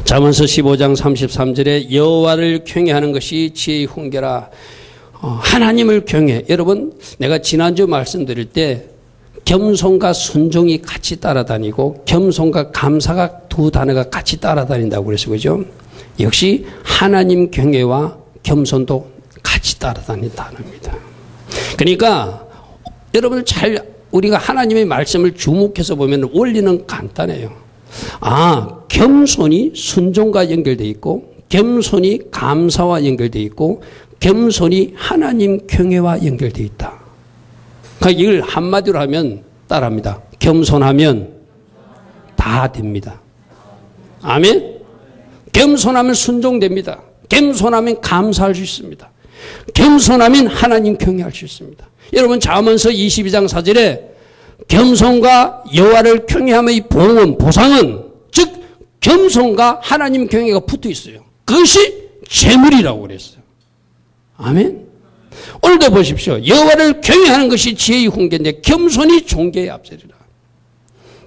잠언서 15장 33절에 여호와를 경외하는 것이 지혜의 훈계라. 하나님을 경외. 여러분, 내가 지난주 말씀드릴 때 겸손과 순종이 같이 따라다니고 겸손과 감사가 두 단어가 같이 따라다닌다고 그래서 그죠? 역시 하나님 경외와 겸손도 같이 따라다니는 단어입니다. 그러니까 여러분 우리가 하나님의 말씀을 주목해서 보면 원리는 간단해요. 겸손이 순종과 연결되어 있고 겸손이 감사와 연결되어 있고 겸손이 하나님 경외와 연결되어 있다. 그러니까 이걸 한마디로 하면 따라합니다. 겸손하면 다 됩니다. 아멘? 겸손하면 순종됩니다. 겸손하면 감사할 수 있습니다. 겸손하면 하나님 경외할 수 있습니다. 여러분 잠언서 22장 4절에 겸손과 여호와를 경외함의 보응은 보상은 즉 겸손과 하나님 경외가 붙어 있어요. 그것이 재물이라고 그랬어요. 아멘. 오늘도 보십시오. 여호와를 경외하는 것이 지혜의 훈계인데 겸손이 존귀에 앞서리라.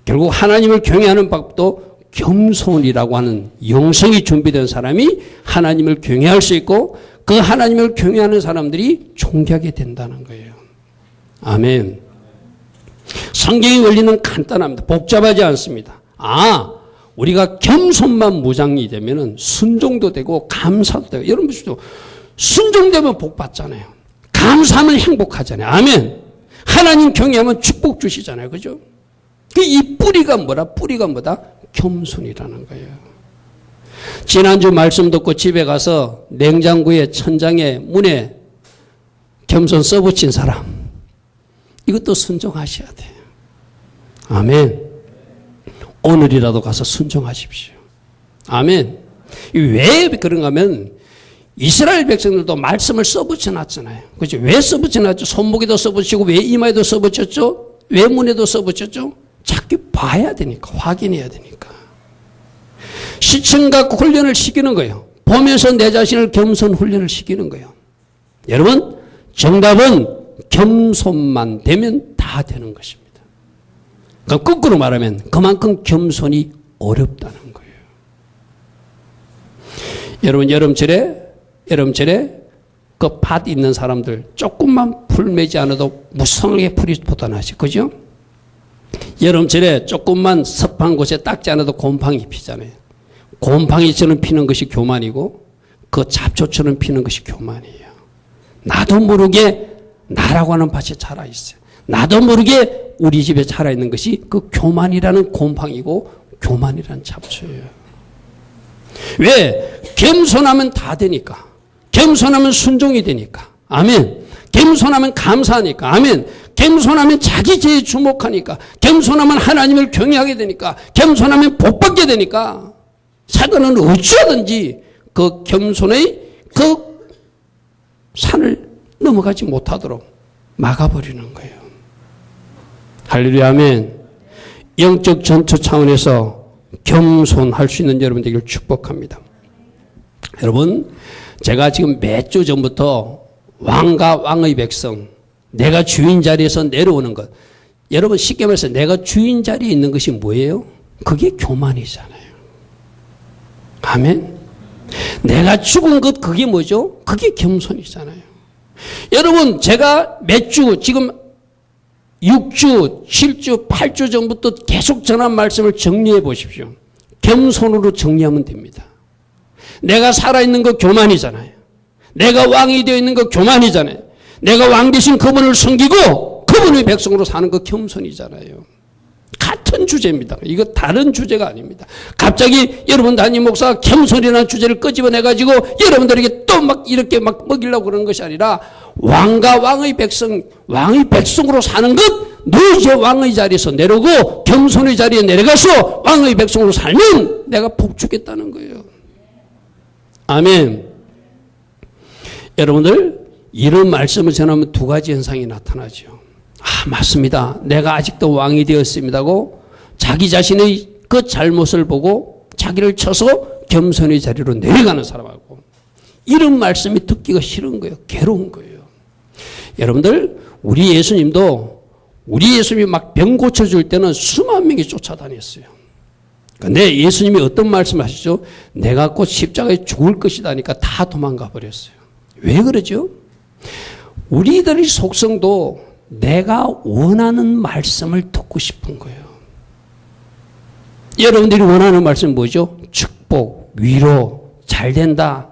결국 하나님을 경외하는 법도 겸손이라고 하는 영성이 준비된 사람이 하나님을 경외할 수 있고 그 하나님을 경외하는 사람들이 존귀하게 된다는 거예요. 아멘. 성경의 원리는 간단합니다. 복잡하지 않습니다. 우리가 겸손만 무장이 되면 순종도 되고 감사도 되고. 여러분 보십시오. 순종되면 복 받잖아요. 감사하면 행복하잖아요. 아멘. 하나님 경외하면 축복 주시잖아요. 그죠? 이 뿌리가 뭐다? 겸손이라는 거예요. 지난주 말씀 듣고 집에 가서 냉장고에 천장에 문에 겸손 써붙인 사람, 이것도 순종하셔야 돼요. 아멘. 오늘이라도 가서 순종하십시오. 아멘. 왜 그런가 하면 이스라엘 백성들도 말씀을 써붙여 놨잖아요. 그렇죠? 왜 써붙여 놨죠? 손목에도 써붙이고 왜 이마에도 써붙였죠? 왜 문에도 써붙였죠? 자꾸 봐야 되니까, 확인해야 되니까. 시청각 훈련을 시키는 거예요. 보면서 내 자신을 겸손 훈련을 시키는 거예요. 여러분, 정답은 겸손만 되면 다 되는 것입니다. 그럼 거꾸로 말하면 그만큼 겸손이 어렵다는 거예요. 여러분, 여름철에 그 밭 있는 사람들 조금만 풀 매지 않아도 무성하게 풀이 돋아나시, 그죠? 여름철에 조금만 습한 곳에 닦지 않아도 곰팡이 피잖아요. 곰팡이처럼 피는 것이 교만이고 그 잡초처럼 피는 것이 교만이에요. 나도 모르게 나라고 하는 밭에 자라 있어요. 나도 모르게 우리 집에 자라 있는 것이 그 교만이라는 곰팡이고 교만이라는 잡초예요. 왜? 겸손하면 다 되니까. 겸손하면 순종이 되니까. 아멘. 겸손하면 감사하니까. 아멘. 겸손하면 자기 죄에 주목하니까. 겸손하면 하나님을 경외하게 되니까. 겸손하면 복받게 되니까. 사단은 어찌하든지 그 겸손의 그 산을 넘어가지 못하도록 막아버리는 거예요. 할렐루야, 아멘. 영적 전투 차원에서 겸손할 수 있는 여러분 되기를 축복합니다. 여러분, 제가 지금 몇 주 전부터 왕과 왕의 백성, 내가 주인 자리에서 내려오는 것. 여러분, 쉽게 말해서 내가 주인 자리에 있는 것이 뭐예요? 그게 교만이잖아요. 아멘. 내가 죽은 것, 그게 뭐죠? 그게 겸손이잖아요. 여러분, 제가 몇 주, 지금 6주, 7주, 8주 전부터 계속 전한 말씀을 정리해 보십시오. 겸손으로 정리하면 됩니다. 내가 살아있는 거 교만이잖아요. 내가 왕이 되어 있는 거 교만이잖아요. 내가 왕 대신 그분을 섬기고 그분의 백성으로 사는 거 겸손이잖아요. 같은 주제입니다. 이거 다른 주제가 아닙니다. 갑자기 여러분 담임 목사가 겸손이라는 주제를 끄집어내가지고 여러분들에게 또 막 이렇게 막 먹이려고 그러는 것이 아니라 왕과 왕의 백성으로 사는 것, 너 이제 왕의 자리에서 내려오고 겸손의 자리에 내려가서 왕의 백성으로 살면 내가 복 주겠다는 거예요. 아멘. 여러분들, 이런 말씀을 전하면 두 가지 현상이 나타나죠. 맞습니다. 내가 아직도 왕이 되었습니다고 자기 자신의 그 잘못을 보고 자기를 쳐서 겸손의 자리로 내려가는 사람하고, 이런 말씀이 듣기가 싫은 거예요. 괴로운 거예요. 여러분들, 우리 예수님이 막 병 고쳐줄 때는 수만 명이 쫓아다녔어요. 근데 예수님이 어떤 말씀 하시죠? 내가 곧 십자가에 죽을 것이다 하니까 다 도망가 버렸어요. 왜 그러죠? 우리들의 속성도 내가 원하는 말씀을 듣고 싶은 거예요. 여러분들이 원하는 말씀 뭐죠? 축복, 위로, 잘 된다,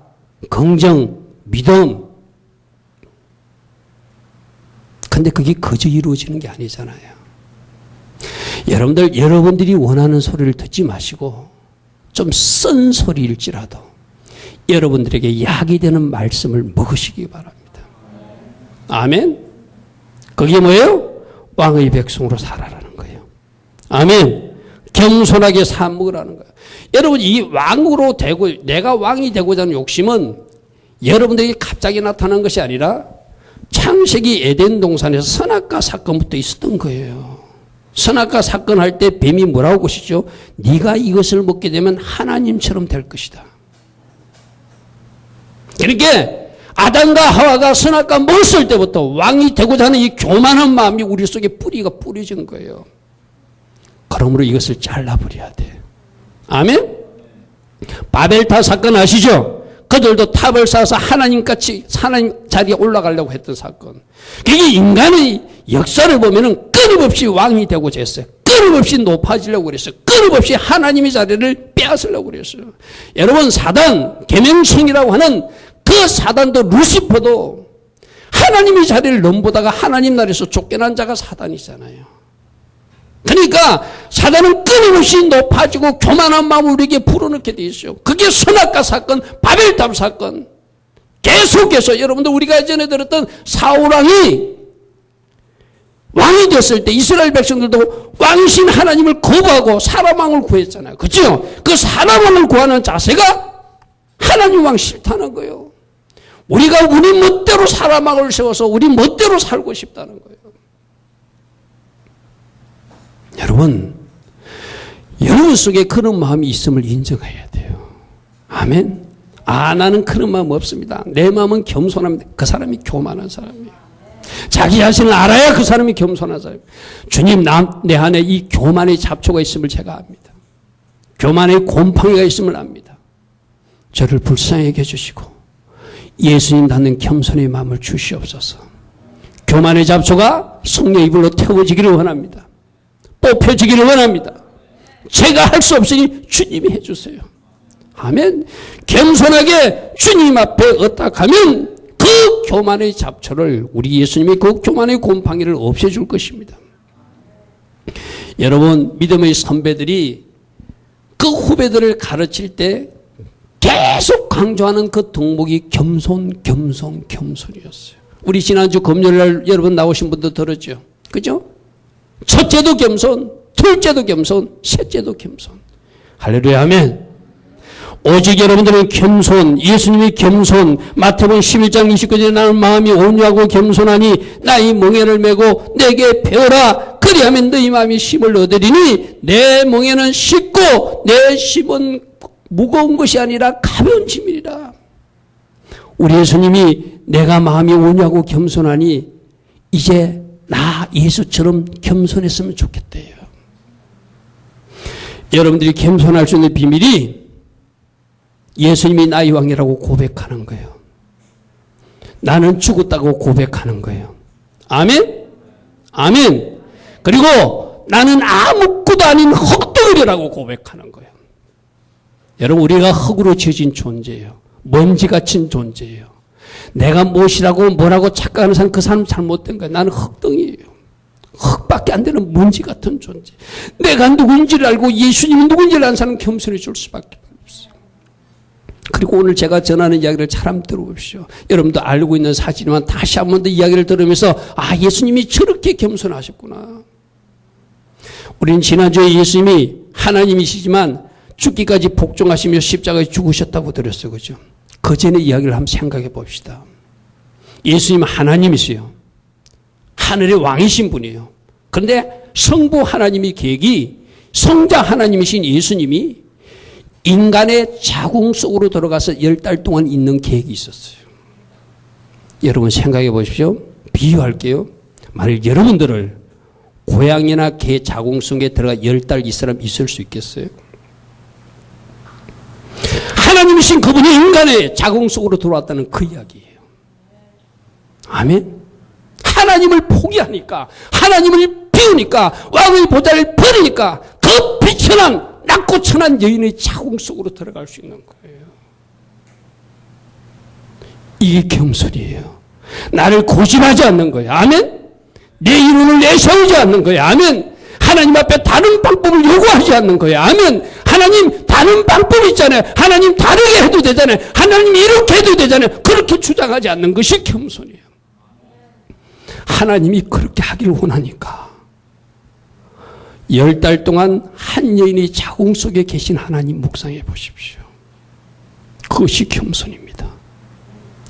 긍정, 믿음. 근데 그게 거저 이루어지는 게 아니잖아요. 여러분들이 원하는 소리를 듣지 마시고 좀 쓴 소리일지라도 여러분들에게 약이 되는 말씀을 먹으시기 바랍니다. 아멘. 그게 뭐예요? 왕의 백성으로 살아라는 거예요. 아멘. 겸손하게 사 먹으라는 거예요. 여러분, 이 왕으로 되고 내가 왕이 되고자 하는 욕심은 여러분들에게 갑자기 나타난 것이 아니라 창세기 에덴 동산에서 선악과 사건부터 있었던 거예요. 선악과 사건 할 때 뱀이 뭐라고 보시죠? 네가 이것을 먹게 되면 하나님처럼 될 것이다. 그러니까 아담과 하와가 선악과 먹었을 때부터 왕이 되고자 하는 이 교만한 마음이 우리 속에 뿌리가 뿌려진 거예요. 그러므로 이것을 잘라버려야 돼. 아멘? 바벨탑 사건 아시죠? 그들도 탑을 쌓아서 하나님같이 하나님 자리에 올라가려고 했던 사건. 그게 인간의 역사를 보면은 끊임없이 왕이 되고자 했어요. 끊임없이 높아지려고 그랬어요. 끊임없이 하나님의 자리를 빼앗으려고 그랬어요. 여러분, 사단, 계명성이라고 하는 그 사단도 루시퍼도 하나님의 자리를 넘보다가 하나님 나라에서 쫓겨난 자가 사단이잖아요. 그러니까 사단은 끊임없이 높아지고 교만한 마음을 우리에게 불어넣게 돼 있어요. 그게 선악과 사건, 바벨탑 사건. 계속해서 여러분들 우리가 예전에 들었던 사울왕이 왕이 됐을 때 이스라엘 백성들도 왕이신 하나님을 거부하고 사람왕을 구했잖아요. 그렇죠? 그 사람왕을 구하는 자세가 하나님 왕 싫다는 거예요. 우리가 우리 멋대로 사람왕을 세워서 우리 멋대로 살고 싶다는 거예요. 여러분 속에 그런 마음이 있음을 인정해야 돼요. 아멘. 나는 그런 마음 없습니다. 내 마음은 겸손합니다. 그 사람이 교만한 사람이에요. 자기 자신을 알아야 그 사람이 겸손한 사람이에요. 주님, 내 안에 이 교만의 잡초가 있음을 제가 압니다. 교만의 곰팡이가 있음을 압니다. 저를 불쌍하게 해주시고 예수님 닮는 겸손의 마음을 주시옵소서. 교만의 잡초가 성령의 불로 태워지기를 원합니다. 뽑혀지기를 원합니다. 제가 할 수 없으니 주님이 해주세요. 아멘. 겸손하게 주님 앞에 의탁하면 그 교만의 잡초를 우리 예수님이 그 교만의 곰팡이를 없애줄 것입니다. 여러분, 믿음의 선배들이 그 후배들을 가르칠 때 계속 강조하는 그 덕목이 겸손이었어요. 우리 지난주 금요일날 여러분 나오신 분도 들었죠. 그죠? 첫째도 겸손, 둘째도 겸손, 셋째도 겸손. 할렐루야, 아멘. 오직 여러분들은 겸손, 예수님이 겸손, 마태복음 11장 29절에 나는 마음이 온유하고 겸손하니 나의 멍에를 메고 내게 배우라. 그리하면 너희 마음이 쉼을 얻으리니 내 멍에는 쉽고 내 짐은 무거운 것이 아니라 가벼운 짐이라. 우리 예수님이 내가 마음이 온유하고 겸손하니 이제 나 예수처럼 겸손했으면 좋겠대요. 여러분들이 겸손할 수 있는 비밀이 예수님이 나의 왕이라고 고백하는 거예요. 나는 죽었다고 고백하는 거예요. 아멘? 아멘. 그리고 나는 아무것도 아닌 흙덩어리라고 고백하는 거예요. 여러분, 우리가 흙으로 지어진 존재예요. 먼지 같은 존재예요. 내가 무엇이라고 뭐라고 착각하는 사람, 그 사람 잘못된 거예요. 나는 흙덩이에요. 흙밖에 안 되는 먼지 같은 존재. 내가 누군지를 알고 예수님이 누군지를 아는 사람은 겸손해질 수밖에 없어요. 그리고 오늘 제가 전하는 이야기를 잘 한번 들어보십시오. 여러분도 알고 있는 사실이지만 다시 한 번 더 이야기를 들으면서 예수님이 저렇게 겸손하셨구나. 우리는 지난주에 예수님이 하나님이시지만 죽기까지 복종하시며 십자가에 죽으셨다고 들었어요. 그죠? 그 전에 이야기를 한번 생각해 봅시다. 예수님은 하나님이세요. 하늘의 왕이신 분이에요. 그런데 성부 하나님의 계획이 성자 하나님이신 예수님이 인간의 자궁 속으로 들어가서 10달 동안 있는 계획이 있었어요. 여러분 생각해 보십시오. 비유할게요. 만일 여러분들을 고양이나 개 자궁 속에 들어가 10달 이 사람 있을 수 있겠어요? 하나님이신 그분이 인간의 자궁 속으로 들어왔다는 그 이야기예요. 아멘. 하나님을 포기하니까, 하나님을 비우니까, 왕의 보좌를 버리니까 그 비천한 낮고 천한 여인의 자궁 속으로 들어갈 수 있는 거예요. 이게 겸손이에요. 나를 고집하지 않는 거예요. 아멘. 내 이름을 내세우지 않는 거예요. 아멘. 하나님 앞에 다른 방법을 요구하지 않는 거예요. 아멘. 하나님 다른 방법이 있잖아요. 하나님 다르게 해도 되잖아요. 하나님 이렇게 해도 되잖아요. 그렇게 주장하지 않는 것이 겸손이에요. 하나님이 그렇게 하기를 원하니까 10달 동안 한 여인의 자궁 속에 계신 하나님 묵상해 보십시오. 그것이 겸손입니다.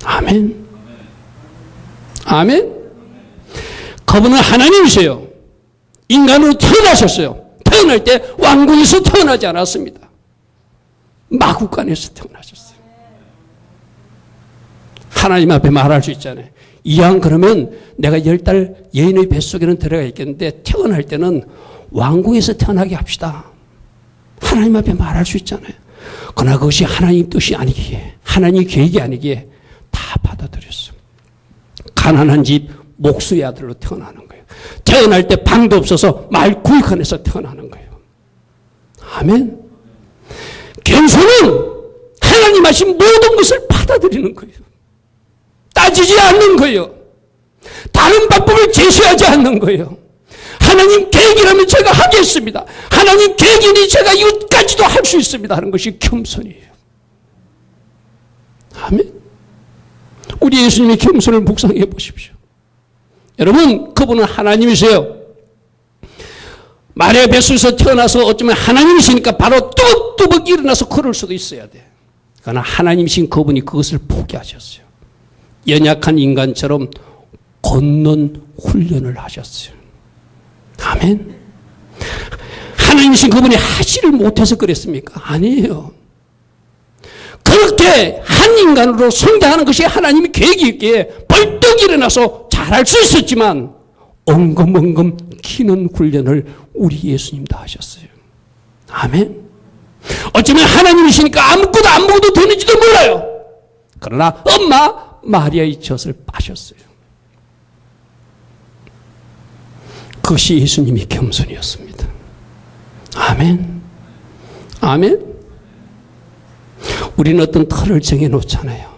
아멘. 아멘. 그분은 하나님이세요. 인간으로 태어나셨어요. 태어날 때 왕궁에서 태어나지 않았습니다. 마구간에서 태어나셨어요. 하나님 앞에 말할 수 있잖아요. 이왕 그러면 내가 10달 여인의 뱃속에는 들어가 있겠는데 태어날 때는 왕궁에서 태어나게 합시다. 하나님 앞에 말할 수 있잖아요. 그러나 그것이 하나님 뜻이 아니기에, 하나님 계획이 아니기에 다 받아들였어. 가난한 집 목수의 아들로 태어나는 거예요. 태어날 때 방도 없어서 마을 구역안에서 태어나는 거예요. 아멘. 겸손은 하나님 하신 모든 것을 받아들이는 거예요. 따지지 않는 거예요. 다른 방법을 제시하지 않는 거예요. 하나님 계획이라면 제가 하겠습니다. 하나님 계획이니 제가 이것까지도 할 수 있습니다 하는 것이 겸손이에요. 아멘. 우리 예수님의 겸손을 묵상해 보십시오. 여러분, 그분은 하나님이세요. 마리아 뱃속에서 태어나서 어쩌면 하나님이시니까 바로 뚜벅뚜벅 일어나서 걸을 수도 있어야 돼. 그러나 하나님이신 그분이 그것을 포기하셨어요. 연약한 인간처럼 걷는 훈련을 하셨어요. 아멘. 하나님이신 그분이 하지를 못해서 그랬습니까? 아니에요. 그렇게 한 인간으로 성장하는 것이 하나님의 계획이 있기에 벌떡 일어나서 잘할 수 있었지만 엉금엉금 키는 훈련을 우리 예수님도 하셨어요. 아멘. 어쩌면 하나님이시니까 아무것도 안 먹어도 되는지도 몰라요. 그러나 엄마 마리아의 젖을 빠셨어요. 그것이 예수님의 겸손이었습니다. 아멘. 아멘. 우리는 어떤 틀을 정해놓잖아요.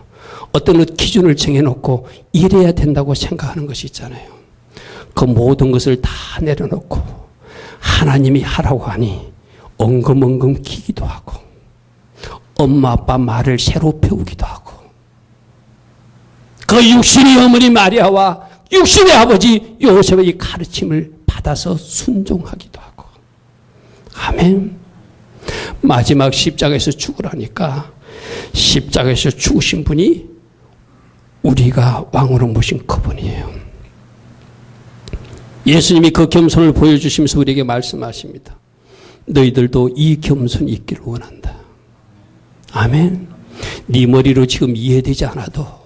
어떤 기준을 정해놓고 이래야 된다고 생각하는 것이 있잖아요. 그 모든 것을 다 내려놓고 하나님이 하라고 하니 엉금엉금 기기도 하고 엄마 아빠 말을 새로 배우기도 하고 그 육신의 어머니 마리아와 육신의 아버지 요셉의 가르침을 받아서 순종하기도 하고. 아멘. 마지막 십자가에서 죽으라니까 십자가에서 죽으신 분이 우리가 왕으로 모신 그분이에요. 예수님이 그 겸손을 보여주시면서 우리에게 말씀하십니다. 너희들도 이 겸손이 있기를 원한다. 아멘. 네 머리로 지금 이해되지 않아도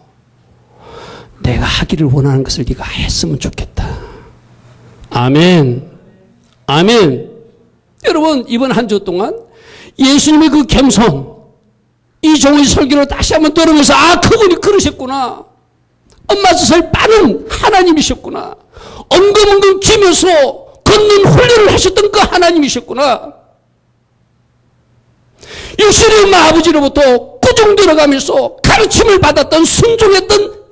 내가 하기를 원하는 것을 네가 했으면 좋겠다. 아멘. 아멘. 여러분, 이번 한 주 동안 예수님의 그 겸손, 이 종의 설교를 다시 한번 들으면서 아, 그분이 그러셨구나. 엄마 젖을 빠는 하나님이셨구나. 엉금엉금 기면서 걷는 훈련을 하셨던 그 하나님이셨구나. 육신의 엄마 아버지로부터 구종 들어가면서 가르침을 받았던 순종했던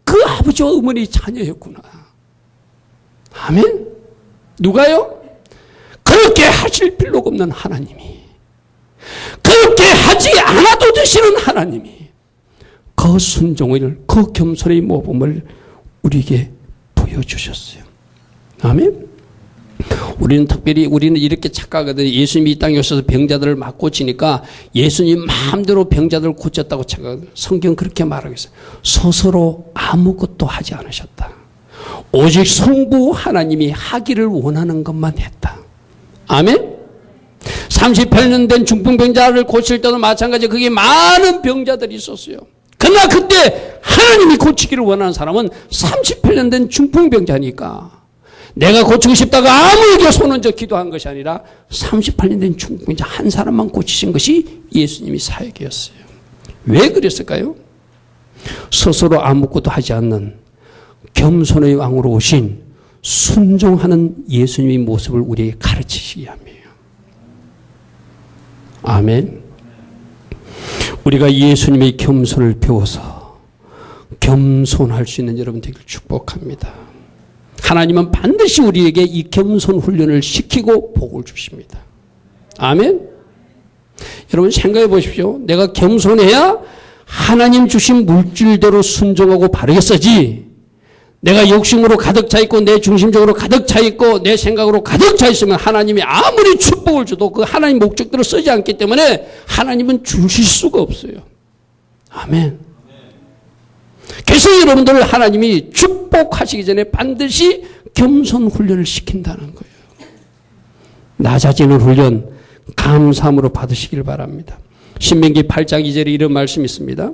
그 아버지와 어머니 자녀였구나. 아멘. 누가요? 그렇게 하실 필요가 없는 하나님이, 그렇게 하지 않아도 되시는 하나님이 그 순종을, 그 겸손의 모범을 우리에게 보여주셨어요. 아멘. 우리는 이렇게 착각하거든요. 예수님이 이 땅에 오셔서 병자들을 막 고치니까 예수님 마음대로 병자들을 고쳤다고 착각하거든요. 성경 그렇게 말하고 있어요. 스스로 아무것도 하지 않으셨다. 오직 성부 하나님이 하기를 원하는 것만 했다. 아멘. 38년 된 중풍병자를 고칠 때도 마찬가지 그게 많은 병자들이 있었어요. 그러나 그때 하나님이 고치기를 원하는 사람은 38년 된 중풍병자니까 내가 고치고 싶다고 아무에게 손 얹어 기도한 것이 아니라 38년 된 중풍병자 한 사람만 고치신 것이 예수님의 사역이었어요. 왜 그랬을까요? 스스로 아무것도 하지 않는 겸손의 왕으로 오신 순종하는 예수님의 모습을 우리에게 가르치시기 위함이에요. 아멘. 우리가 예수님의 겸손을 배워서 겸손할 수 있는 여러분 되길 축복합니다. 하나님은 반드시 우리에게 이 겸손 훈련을 시키고 복을 주십니다. 아멘. 여러분 생각해 보십시오. 내가 겸손해야 하나님 주신 물질대로 순종하고 바르게 쓰지, 내가 욕심으로 가득 차 있고 내 중심적으로 가득 차 있고 내 생각으로 가득 차 있으면 하나님이 아무리 축복을 줘도 그 하나님 목적대로 쓰지 않기 때문에 하나님은 주실 수가 없어요. 아멘. 그래서 여러분들 하나님이 축복하시기 전에 반드시 겸손 훈련을 시킨다는 거예요. 낮아지는 훈련 감사함으로 받으시길 바랍니다. 신명기 8장 2절에 이런 말씀이 있습니다.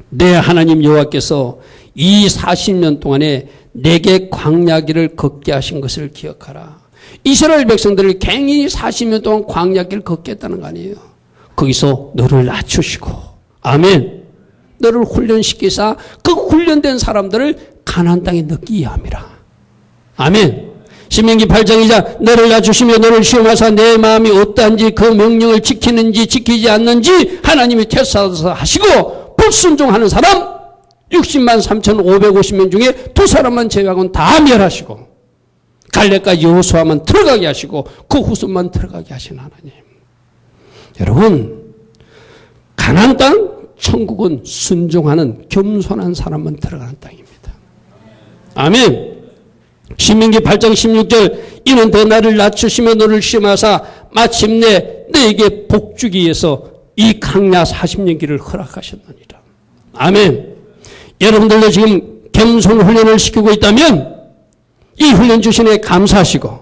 내 하나님 여호와께서 이 40년 동안에 내게 광야길을 걷게 하신 것을 기억하라. 이스라엘 백성들을 갱히 40년 동안 광야길을 걷게 했다는 거 아니에요. 거기서 너를 낮추시고, 아멘, 너를 훈련시키사 그 훈련된 사람들을 가나안 땅에 넣기 위함이라. 아멘. 신명기 8장 2절 너를 낮추시며 너를 시험하사 내 마음이 어떠한지 그 명령을 지키는지 지키지 않는지 하나님이 테스트하사 하시고 불순종하는 사람 60만 3,550명 중에 2사람만 제외하고는 다 멸하시고 갈렙과 여호수아만 들어가게 하시고 그 후손만 들어가게 하신 하나님. 여러분, 가나안 땅 천국은 순종하는 겸손한 사람만 들어가는 땅입니다. 아멘. 신명기 8장 16절 이는 더 나를 낮추시며 너를 시험하사 마침내 너에게 복주기 위해서 이 강야 40년 길을 허락하셨느니라. 아멘. 여러분들도 지금 겸손 훈련을 시키고 있다면 이 훈련 주신에 감사하시고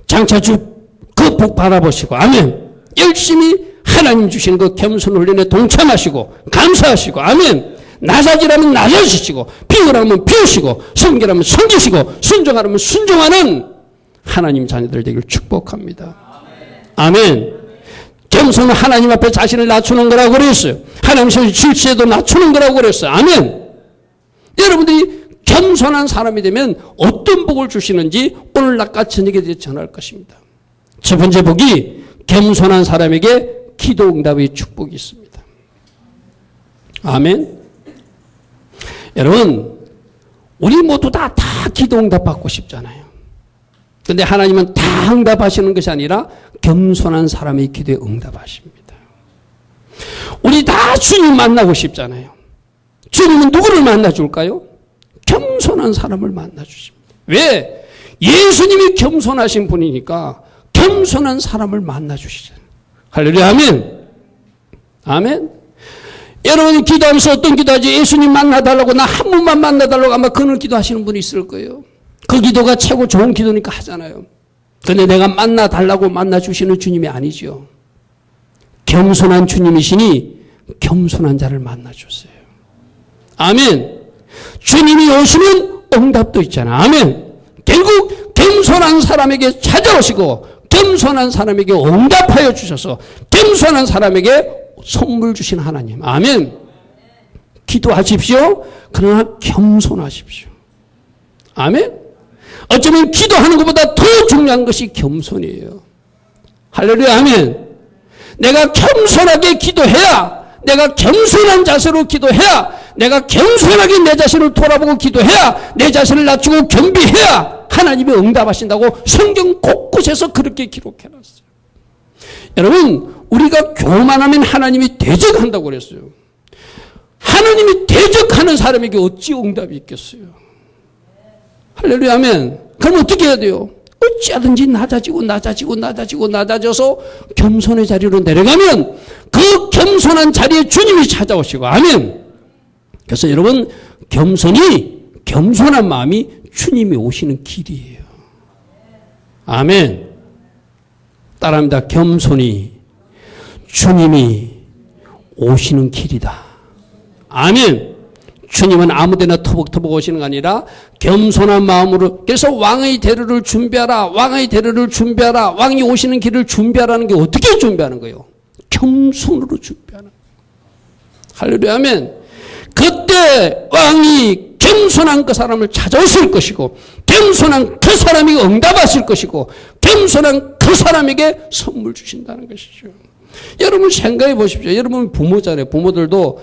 장차 주 그 복 바라보시고, 아멘, 열심히 하나님 주시는 그 겸손 훈련에 동참하시고 감사하시고, 아멘, 낮아지라면 낮아지시고 비우라면 비우시고 섬기라면 섬기시고 순종하라면 순종하는 하나님 자녀들 되길 축복합니다. 아멘. 겸손은 하나님 앞에 자신을 낮추는 거라고 그랬어요. 하나님 실체도 낮추는 거라고 그랬어요. 아멘. 여러분들이 겸손한 사람이 되면 어떤 복을 주시는지 오늘 낮과 저녁에 대해 전할 것입니다. 첫 번째 복이 겸손한 사람에게 기도 응답의 축복이 있습니다. 아멘. 여러분, 우리 모두 다 기도 응답 받고 싶잖아요. 그런데 하나님은 다 응답하시는 것이 아니라 겸손한 사람의 기도에 응답하십니다. 우리 다 주님 만나고 싶잖아요. 주님은 누구를 만나줄까요? 겸손한 사람을 만나주십니다. 왜? 예수님이 겸손하신 분이니까 겸손한 사람을 만나주시잖아요. 할렐루야, 아멘. 아멘. 여러분이 기도하면서 어떤 기도하지? 예수님 만나달라고, 나 한 분만 만나달라고 아마 그런 기도하시는 분이 있을 거예요. 그 기도가 최고 좋은 기도니까 하잖아요. 그런데 내가 만나달라고 만나주시는 주님이 아니죠. 겸손한 주님이시니 겸손한 자를 만나주세요. 아멘. 주님이 오시면 응답도 있잖아. 아멘. 결국 겸손한 사람에게 찾아오시고 겸손한 사람에게 응답하여 주셔서 겸손한 사람에게 선물 주신 하나님. 아멘. 기도하십시오. 그러나 겸손하십시오. 아멘. 어쩌면 기도하는 것보다 더 중요한 것이 겸손이에요. 할렐루야, 아멘. 내가 겸손하게 기도해야, 내가 겸손한 자세로 기도해야, 내가 겸손하게 내 자신을 돌아보고 기도해야, 내 자신을 낮추고 겸비해야 하나님이 응답하신다고 성경 곳곳에서 그렇게 기록해놨어요. 여러분, 우리가 교만하면 하나님이 대적한다고 그랬어요. 하나님이 대적하는 사람에게 어찌 응답이 있겠어요? 할렐루야, 아멘. 그럼 어떻게 해야 돼요? 어찌하든지 낮아져서 겸손의 자리로 내려가면 그 겸손한 자리에 주님이 찾아오시고, 아멘. 그래서 여러분, 겸손한 마음이 주님이 오시는 길이에요. 아멘. 따라합니다. 겸손이 주님이 오시는 길이다. 아멘. 주님은 아무데나 터벅터벅 오시는 거 아니라 겸손한 마음으로. 그래서 왕의 대로를 준비하라. 왕의 대로를 준비하라. 왕이 오시는 길을 준비하라는 게 어떻게 준비하는 거예요? 겸손으로 준비하는 거예요. 할렐루야, 아멘. 그때 왕이 겸손한 그 사람을 찾아왔을 것이고, 겸손한 그 사람이 응답했을 것이고, 겸손한 그 사람에게 선물 주신다는 것이죠. 여러분 생각해 보십시오. 여러분 부모잖아요. 부모들도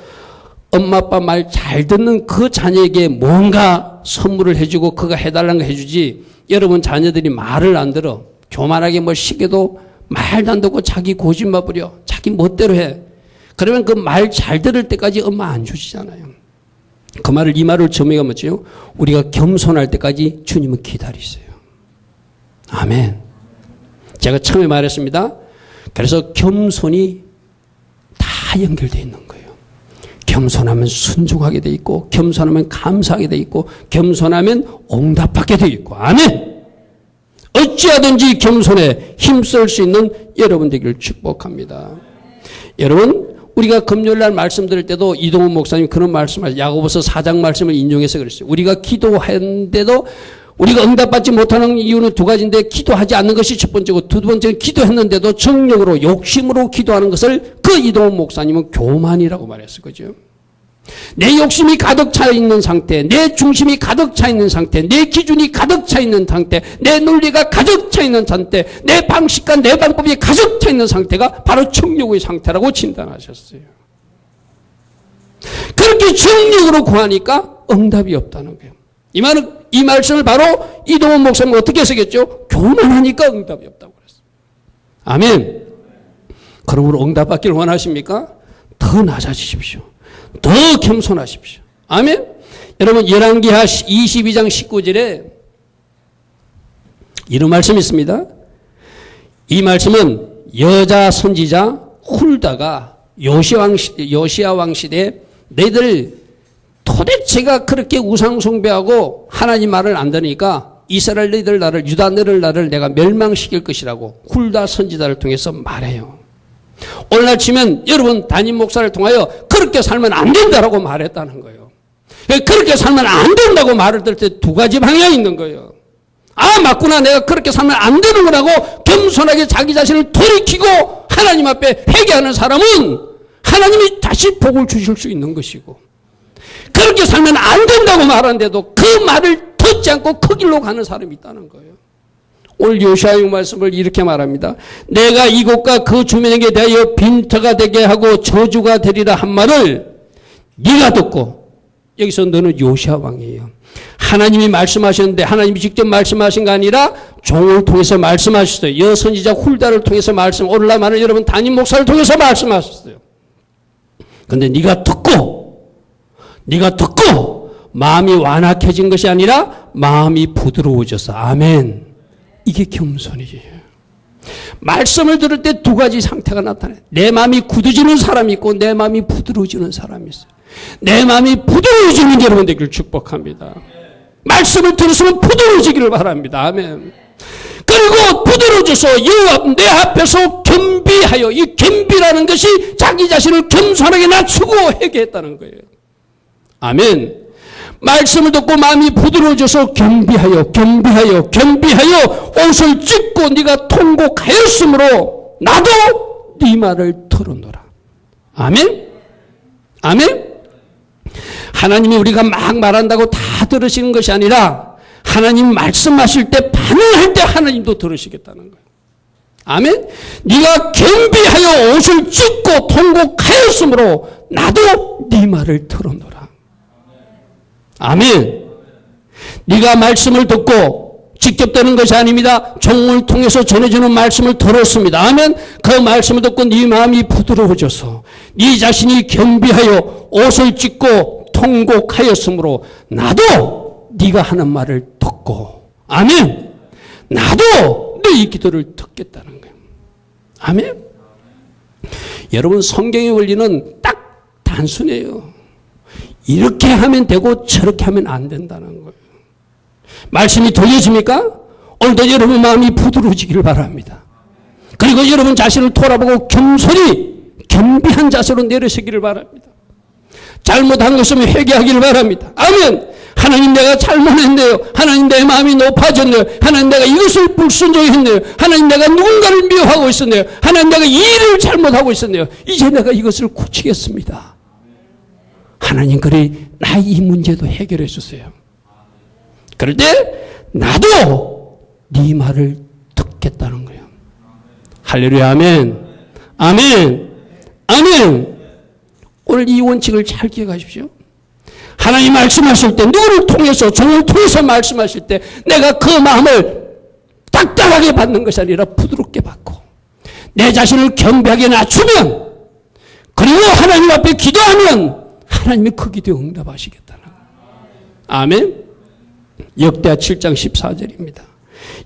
엄마 아빠 말 잘 듣는 그 자녀에게 뭔가 선물을 해주고 그가 해달라는 거 해주지, 여러분 자녀들이 말을 안 들어. 교만하게 뭐 시켜도 말도 안 듣고 자기 고집만 부려. 자기 멋대로 해. 그러면 그 말 잘 들을 때까지 엄마 안 주시잖아요. 그 말을, 이 말을 점해가 뭐지요? 우리가 겸손할 때까지 주님은 기다리세요. 아멘. 제가 처음에 말했습니다. 그래서 겸손이 다 연결되어 있는 거예요. 겸손하면 순종하게 돼 있고, 겸손하면 감사하게 돼 있고, 겸손하면 응답받게 돼 있고. 아멘. 어찌하든지 겸손에 힘쓸 수 있는 여러분 되기를 축복합니다. 여러분, 우리가 금요일날 말씀 드릴 때도 이동훈 목사님 그런 말씀을, 야고보서 4장 말씀을 인용해서 그랬어요. 우리가 기도했는데도 우리가 응답받지 못하는 이유는 두 가지인데, 기도하지 않는 것이 첫 번째고, 두 번째는 기도했는데도 정력으로 욕심으로 기도하는 것을 그 이동훈 목사님은 교만이라고 말했을 거죠. 내 욕심이 가득 차 있는 상태, 내 중심이 가득 차 있는 상태, 내 기준이 가득 차 있는 상태, 내 논리가 가득 차 있는 상태, 내 방식과 내 방법이 가득 차 있는 상태가 바로 정욕의 상태라고 진단하셨어요. 그렇게 정력으로 구하니까 응답이 없다는 거예요. 이 말씀을 바로 이동훈 목사님은 어떻게 쓰겠죠? 교만하니까 응답이 없다고 그랬어요. 아멘. 그러므로 응답받기를 원하십니까? 더 낮아지십시오. 더 겸손하십시오. 아멘. 여러분, 열왕기하 22장 19절에 이런 말씀이 있습니다. 이 말씀은 여자 선지자 훌다가 요시야 왕 시대에 너희들 도대체가 그렇게 우상 숭배하고 하나님 말을 안 들으니까 이스라엘 너희들 나를, 유다 너희들 나를 내가 멸망시킬 것이라고 훌다 선지자를 통해서 말해요. 오늘날 치면 여러분 담임 목사를 통하여 그렇게 살면 안 된다라고 말했다는 거예요. 그렇게 살면 안 된다고 말을 들을 때 두 가지 방향이 있는 거예요. 아, 맞구나. 내가 그렇게 살면 안 되는 거라고 겸손하게 자기 자신을 돌이키고 하나님 앞에 회개하는 사람은 하나님이 다시 복을 주실 수 있는 것이고, 그렇게 살면 안 된다고 말하는데도 그 말을 듣지 않고 그 길로 가는 사람이 있다는 거예요. 오늘 요시아의 말씀을 이렇게 말합니다. 내가 이곳과 그 주민에게 대하여 빈터가 되게 하고 저주가 되리라 한 말을 네가 듣고, 여기서 너는 요시아 왕이에요. 하나님이 말씀하셨는데 하나님이 직접 말씀하신 거 아니라 종을 통해서 말씀하셨어요. 여선지자 훌다를 통해서 오늘날 많은 여러분 담임 목사를 통해서 말씀하셨어요. 그런데 네가 듣고 마음이 완악해진 것이 아니라 마음이 부드러워져서, 아멘. 이게 겸손이에요. 말씀을 들을 때 두 가지 상태가 나타나요. 내 마음이 굳어지는 사람이 있고 내 마음이 부드러워지는 사람이 있어요. 내 마음이 부드러워지는 여러분 되기를 축복합니다. 말씀을 들으시면 부드러워지기를 바랍니다. 아멘. 그리고 부드러워져서 여호와 내 앞에서 겸비하여, 이 겸비라는 것이 자기 자신을 겸손하게 낮추고 회개했다는 거예요. 아멘. 말씀을 듣고 마음이 부드러워져서 겸비하여 옷을 찢고 네가 통곡하였으므로 나도 네 말을 들었노라. 아멘. 아멘. 하나님이 우리가 막 말한다고 다 들으시는 것이 아니라 하나님 말씀하실 때 반응할 때 하나님도 들으시겠다는 거예요. 아멘. 네가 겸비하여 옷을 찢고 통곡하였으므로 나도 네 말을 들었노라. 아멘. 네가 말씀을 듣고 직접 듣는 것이 아닙니다. 종을 통해서 전해주는 말씀을 들었습니다. 아멘. 그 말씀을 듣고 네 마음이 부드러워져서 네 자신이 겸비하여 옷을 찢고 통곡하였으므로 나도 네가 하는 말을 듣고, 아멘. 나도 네 기도를 듣겠다는 거예요. 아멘. 여러분, 성경의 원리는 딱 단순해요. 이렇게 하면 되고 저렇게 하면 안 된다는 거예요. 말씀이 들려집니까? 오늘도 여러분 마음이 부드러워지기를 바랍니다. 그리고 여러분 자신을 돌아보고 겸비한 자세로 내려서기를 바랍니다. 잘못한 것이면 회개하기를 바랍니다. 아멘. 하나님, 내가 잘못했네요. 하나님, 내 마음이 높아졌네요. 하나님, 내가 이것을 불순종했네요. 하나님, 내가 누군가를 미워하고 있었네요. 하나님, 내가 이 일을 잘못하고 있었네요. 이제 내가 이것을 고치겠습니다. 하나님 그리 나의 이 문제도 해결해 주세요. 그럴 때 나도 네 말을 듣겠다는 거예요. 할렐루야. 아멘. 아멘. 아멘. 오늘 이 원칙을 잘 기억하십시오. 하나님 말씀하실 때 누구를 통해서 종을 통해서 말씀하실 때 내가 그 마음을 딱딱하게 받는 것이 아니라 부드럽게 받고 내 자신을 경배하게 낮추면 그리고 하나님 앞에 기도하면 하나님이 그 기도에 응답하시겠다는 거예요. 아멘. 역대하 7장 14절입니다.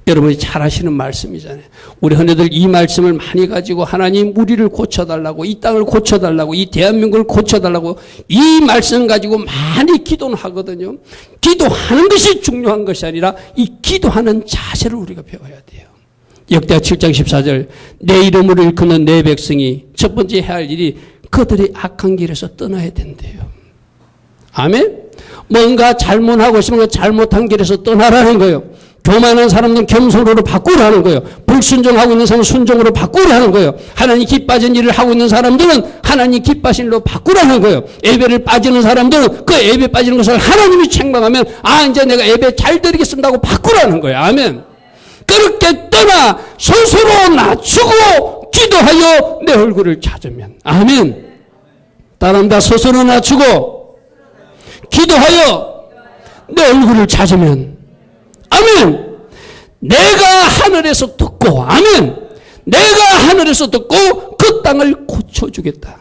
여러분이 잘 아시는 말씀이잖아요. 우리 헌혜들 이 말씀을 많이 가지고 하나님 우리를 고쳐달라고, 이 땅을 고쳐달라고, 이 대한민국을 고쳐달라고 이 말씀 가지고 많이 기도는 하거든요. 기도하는 것이 중요한 것이 아니라 이 기도하는 자세를 우리가 배워야 돼요. 역대하 7장 14절 내 이름으로 일컫는 내 백성이 첫 번째 해야 할 일이 그들이 악한 길에서 떠나야 된대요. 아멘? 뭔가 잘못하고 있으면 잘못한 길에서 떠나라는 거예요. 교만한 사람들은 겸손으로 바꾸라는 거예요. 불순종하고 있는 사람은 순종으로 바꾸라는 거예요. 하나님 기빠진 일을 하고 있는 사람들은 하나님 기빠진 일로 바꾸라는 거예요. 예배를 빠지는 사람들은 그 예배 빠지는 것을 하나님이 책망하면 이제 내가 예배 잘 드리겠습니다 하고 바꾸라는 거예요. 아멘. 그렇게 떠나 스스로 낮추고 기도하여 내 얼굴을 찾으면 아멘. 따라합니다. 스스로 낮추고 기도하여 내 얼굴을 찾으면 아멘. 내가 하늘에서 듣고 아멘. 내가 하늘에서 듣고 그 땅을 고쳐주겠다.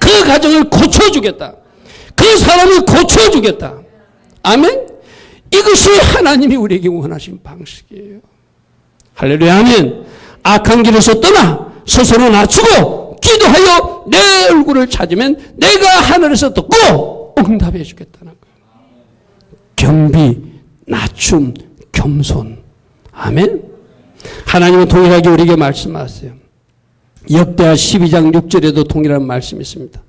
그 가정을 고쳐주겠다. 그 사람을 고쳐주겠다. 아멘. 이것이 하나님이 우리에게 원하신 방식이에요. 할렐루야. 아멘. 악한 길에서 떠나 스스로 낮추고 기도하여 내 얼굴을 찾으면 내가 하늘에서 듣고 응답해 주겠다는 거예요. 경비, 낮춤, 겸손. 아멘. 하나님은 동일하게 우리에게 말씀하세요. 역대하 12장 6절에도 동일한 말씀이 있습니다.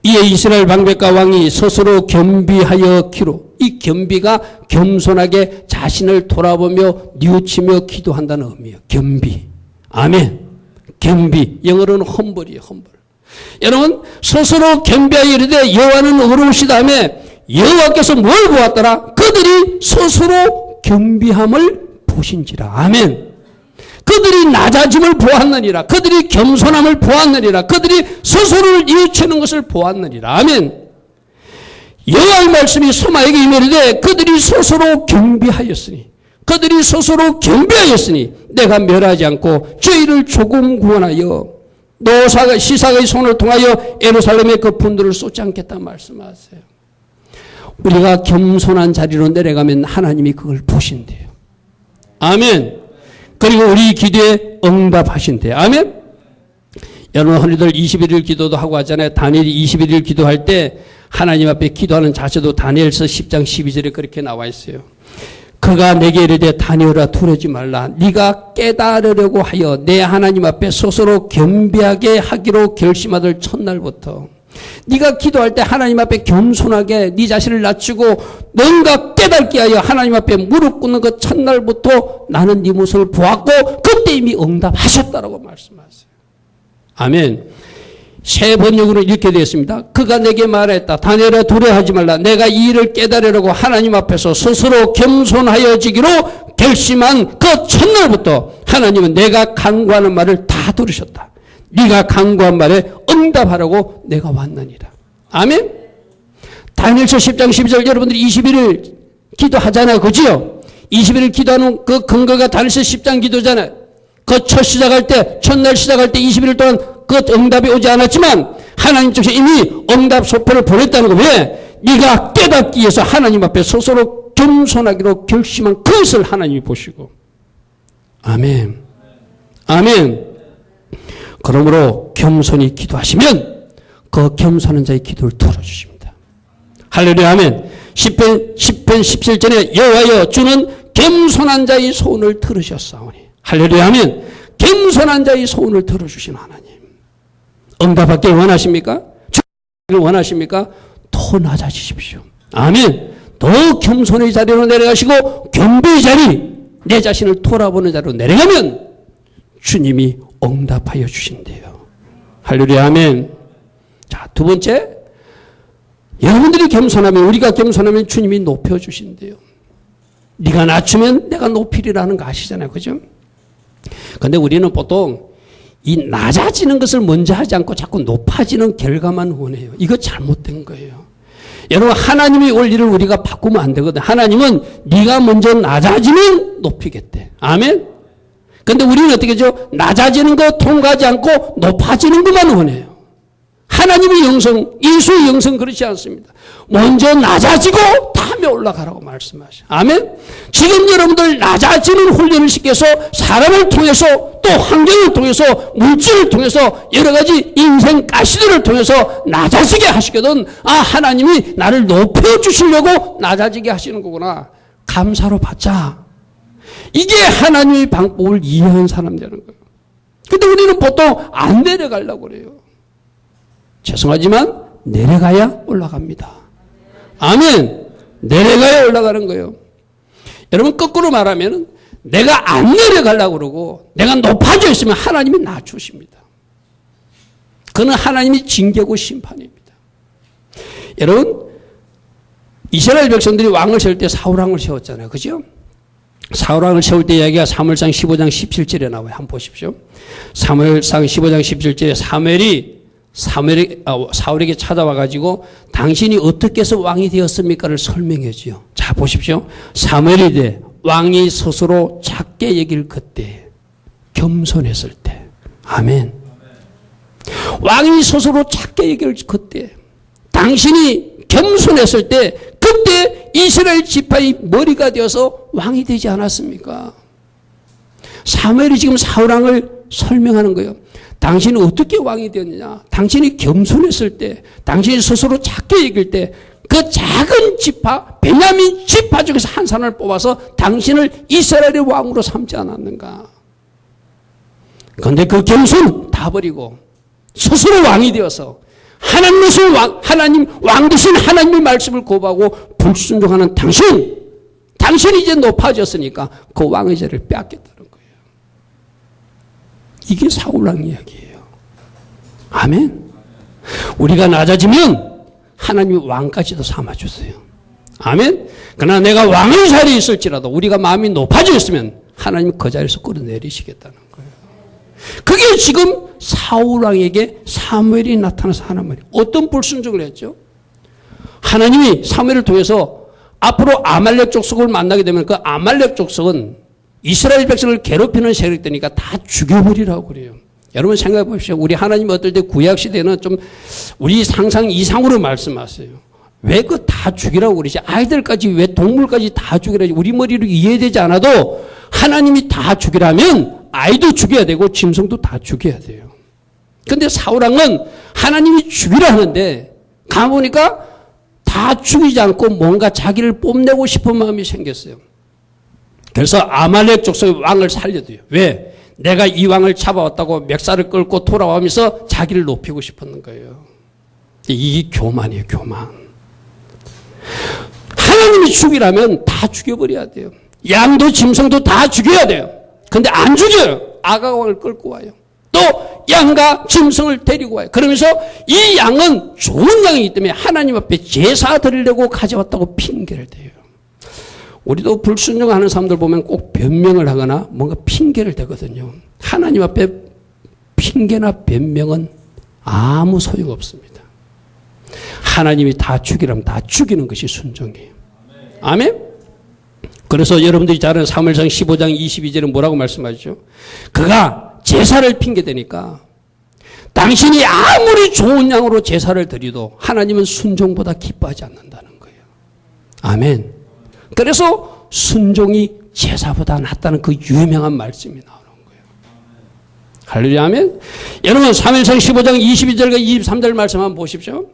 이에 이스라엘 방백과 왕이 스스로 겸비하여 기로, 이 겸비가 겸손하게 자신을 돌아보며 뉘우치며 기도한다는 의미예요. 겸비. 아멘. 겸비. 영어로는 험벌이에요. 험벌. 여러분 스스로 겸비하여 이르되 여호와는 의로우시다며 여호와께서 뭘 보았더라? 그들이 스스로 겸비함을 보신지라. 아멘. 그들이 낮아짐을 보았느니라. 그들이 겸손함을 보았느니라. 그들이 스스로를 뉘우치는 것을 보았느니라. 아멘. 여호와의 말씀이 소마에게 임하되 그들이 스스로 겸비하였으니 그들이 스스로 겸비하였으니 내가 멸하지 않고 저희를 조금 구원하여 시사의 손을 통하여 예루살렘에 그 분들을 쏟지 않겠다 말씀하세요. 우리가 겸손한 자리로 내려가면 하나님이 그걸 보신대요. 아멘. 그리고 우리 기도에 응답하신대요. 아멘. 여러분 헌혜들 21일 기도도 하고 하잖아요. 다니엘이 21일 기도할 때 하나님 앞에 기도하는 자세도 다니엘서 10장 12절에 그렇게 나와 있어요. 그가 내게 이르되 다니엘아 두려지 말라. 네가 깨달으려고 하여 내 하나님 앞에 스스로 겸비하게 하기로 결심하던 첫날부터 네가 기도할 때 하나님 앞에 겸손하게 네 자신을 낮추고 뭔가 깨닫게 하여 하나님 앞에 무릎 꿇는 그 첫날부터 나는 네 모습을 보았고 그때 이미 응답하셨다라고 말씀하세요. 아멘. 새 번역으로 이렇게 되어 있습니다. 그가 내게 말했다. 다니엘아 두려워하지 말라. 내가 이 일을 깨달으려고 하나님 앞에서 스스로 겸손하여지기로 결심한 그 첫날부터 하나님은 내가 간구하는 말을 다 들으셨다. 네가 간구한 말에 응답하라고 내가 왔느니라. 아멘. 다니엘서 10장 12절 여러분들이 21일 기도하잖아요. 그지요? 21일 기도하는 그 근거가 다니엘서 10장 기도잖아요. 그 첫날 시작할 때 21일 동안 그 응답이 오지 않았지만 하나님 쪽에서 이미 응답 소포를 보냈다는 거. 왜? 네가 깨닫기 위해서 하나님 앞에 스스로 겸손하기로 결심한 그것을 하나님이 보시고. 아멘. 아멘. 그러므로 겸손히 기도하시면 그 겸손한 자의 기도를 들어주십니다. 할렐루야. 아멘. 10편 17절에 여호와여 주는 겸손한 자의 소원을 들으셨사오니. 할렐루야. 아멘. 겸손한 자의 소원을 들어주신 하나님. 응답받길 원하십니까? 주를 원하십니까? 더 낮아지십시오. 아멘. 더 겸손의 자리로 내려가시고 겸비의 자리, 내 자신을 돌아보는 자리로 내려가면 주님이 응답하여 주신대요. 할렐루야. 아멘. 자, 두 번째, 여러분들이 겸손하면, 우리가 겸손하면 주님이 높여주신대요. 네가 낮추면 내가 높이리라는 거 아시잖아요. 그죠? 근데 우리는 보통 이 낮아지는 것을 먼저 하지 않고 자꾸 높아지는 결과만 원해요. 이거 잘못된 거예요. 여러분, 하나님의 원리를 우리가 바꾸면 안 되거든. 하나님은 네가 먼저 낮아지면 높이겠대. 아멘? 근데 우리는 어떻게 하죠? 낮아지는 거 통과하지 않고 높아지는 것만 원해요. 하나님의 영성, 예수의 영성 그렇지 않습니다. 먼저 낮아지고 다음에 올라가라고 말씀하셔요. 아멘? 지금 여러분들 낮아지는 훈련을 시켜서 사람을 통해서 또 환경을 통해서 물질을 통해서 여러 가지 인생 가시들을 통해서 낮아지게 하시거든. 아, 하나님이 나를 높여주시려고 낮아지게 하시는 거구나. 감사로 받자. 이게 하나님의 방법을 이해한 사람 되는 거예요. 근데 우리는 보통 안 내려가려고 그래요. 죄송하지만 내려가야 올라갑니다. 아멘. 내려가야 올라가는 거예요. 여러분, 거꾸로 말하면 내가 안 내려가려고 그러고 내가 높아져 있으면 하나님이 낮추십니다. 그는 하나님이 징계고 심판입니다. 여러분, 이스라엘 백성들이 왕을 세울 때 사울왕을 세웠잖아요. 그죠? 사울왕을 세울 때 이야기가 사무엘상 15장 17절에 나와요. 한번 보십시오. 사무엘상 15장 17절에 사울에게 찾아와가지고 당신이 어떻게 해서 왕이 되었습니까를 설명해줘요. 자, 보십시오. 사무엘이 돼 왕이 스스로 작게 여길 그때, 겸손했을 때. 아멘. 왕이 스스로 작게 여길 그때, 당신이 겸손했을 때, 그때 이스라엘 지파의 머리가 되어서 왕이 되지 않았습니까? 사무엘이 지금 사울왕을 설명하는 거예요. 당신은 어떻게 왕이 되었느냐? 당신이 겸손했을 때, 당신이 스스로 작게 여길 때, 그 작은 지파, 베냐민 지파 중에서 한 사람을 뽑아서 당신을 이스라엘의 왕으로 삼지 않았는가? 그런데 그 겸손 다 버리고 스스로 왕이 되어서 하나님의 왕 되신 하나님의 말씀을 거부하고 불순종하는 당신이 이제 높아졌으니까 그 왕의 자리를 빼앗겠다는 거예요. 이게 사울왕 이야기예요. 아멘. 우리가 낮아지면 하나님이 왕까지도 삼아주세요. 아멘. 그러나 내가 왕의 자리에 있을지라도 우리가 마음이 높아져 있으면 하나님이 그 자리에서 끌어내리시겠다는 거예요. 그게 지금 사울왕에게 사무엘이 나타나서 하는 말이에요. 어떤 불순종을 했죠? 하나님이 사무엘을 통해서 앞으로 아말렉 족속을 만나게 되면 그 아말렉 족속은 이스라엘 백성을 괴롭히는 세력이니까 다 죽여버리라고 그래요. 여러분 생각해 보십시오. 우리 하나님 어떨 때 구약시대는 좀 우리 상상 이상으로 말씀하세요. 왜 그 다 죽이라고 그러지? 아이들까지 왜 동물까지 다 죽이라지? 우리 머리로 이해되지 않아도 하나님이 다 죽이라면 아이도 죽여야 되고 짐승도 다 죽여야 돼요. 근데 사울왕은 하나님이 죽이라 하는데 가보니까 다 죽이지 않고 뭔가 자기를 뽐내고 싶은 마음이 생겼어요. 그래서 아말렉 족속의 왕을 살려둬요. 왜? 내가 이 왕을 잡아왔다고 멱살을 끌고 돌아오면서 자기를 높이고 싶었는 거예요. 이게 교만이에요, 교만. 하나님이 죽이라면 다 죽여버려야 돼요. 양도 짐승도 다 죽여야 돼요. 근데 안 죽여요. 아가왕을 끌고 와요. 또 양과 짐승을 데리고 와요. 그러면서 이 양은 좋은 양이기 때문에 하나님 앞에 제사 드리려고 가져왔다고 핑계를 대요. 우리도 불순종하는 사람들 보면 꼭 변명을 하거나 뭔가 핑계를 대거든요. 하나님 앞에 핑계나 변명은 아무 소용없습니다. 하나님이 다 죽이라면 다 죽이는 것이 순종이에요. 아멘? 그래서 여러분들이 잘 아는 사무엘상 15장 22절은 뭐라고 말씀하시죠? 그가 제사를 핑계대니까 당신이 아무리 좋은 양으로 제사를 드려도 하나님은 순종보다 기뻐하지 않는다는 거예요. 아멘. 그래서 순종이 제사보다 낫다는 그 유명한 말씀이 나오는 거예요. 할렐루야, 아멘. 여러분 사무엘상 15장 22절과 23절 말씀 한번 보십시오.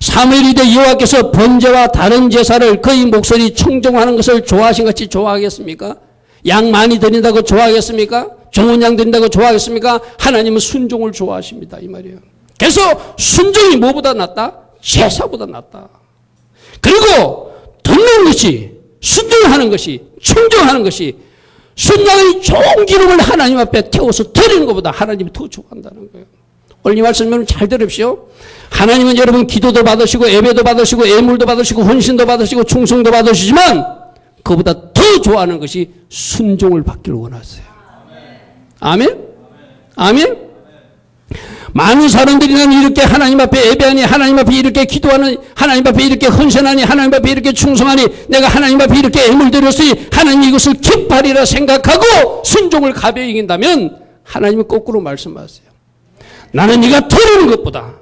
사무엘이 이르되 여호와께서 번제와 다른 제사를 그의 목소리 청종하는 것을 좋아하신 같이 좋아하겠습니까? 양 많이 드린다고 좋아하겠습니까? 좋은 양 드린다고 좋아하겠습니까? 하나님은 순종을 좋아하십니다, 이 말이에요. 그래서 순종이 뭐보다 낫다? 제사보다 낫다. 그리고 듣는 것이, 순종하는 것이, 청종하는 것이, 순양의 좋은 기름을 하나님 앞에 태워서 드리는 것보다 하나님이 더 좋아한다는 거예요. 오늘 이 말씀 여러분 잘 들으십시오. 하나님은 여러분 기도도 받으시고 예배도 받으시고 예물도 받으시고 헌신도 받으시고 충성도 받으시지만 그보다 더 좋아하는 것이 순종을 받기를 원하세요. 아멘? 아멘? 많은 사람들이 나는 이렇게 하나님 앞에 예배하니, 하나님 앞에 이렇게 기도하니, 하나님 앞에 이렇게 헌신하니, 하나님 앞에 이렇게 충성하니, 내가 하나님 앞에 이렇게 예물 드렸으니 하나님 이것을 기뻐하리라 생각하고 순종을 가벼이 이긴다면 하나님은 거꾸로 말씀하세요. 나는 네가 드리는 것보다,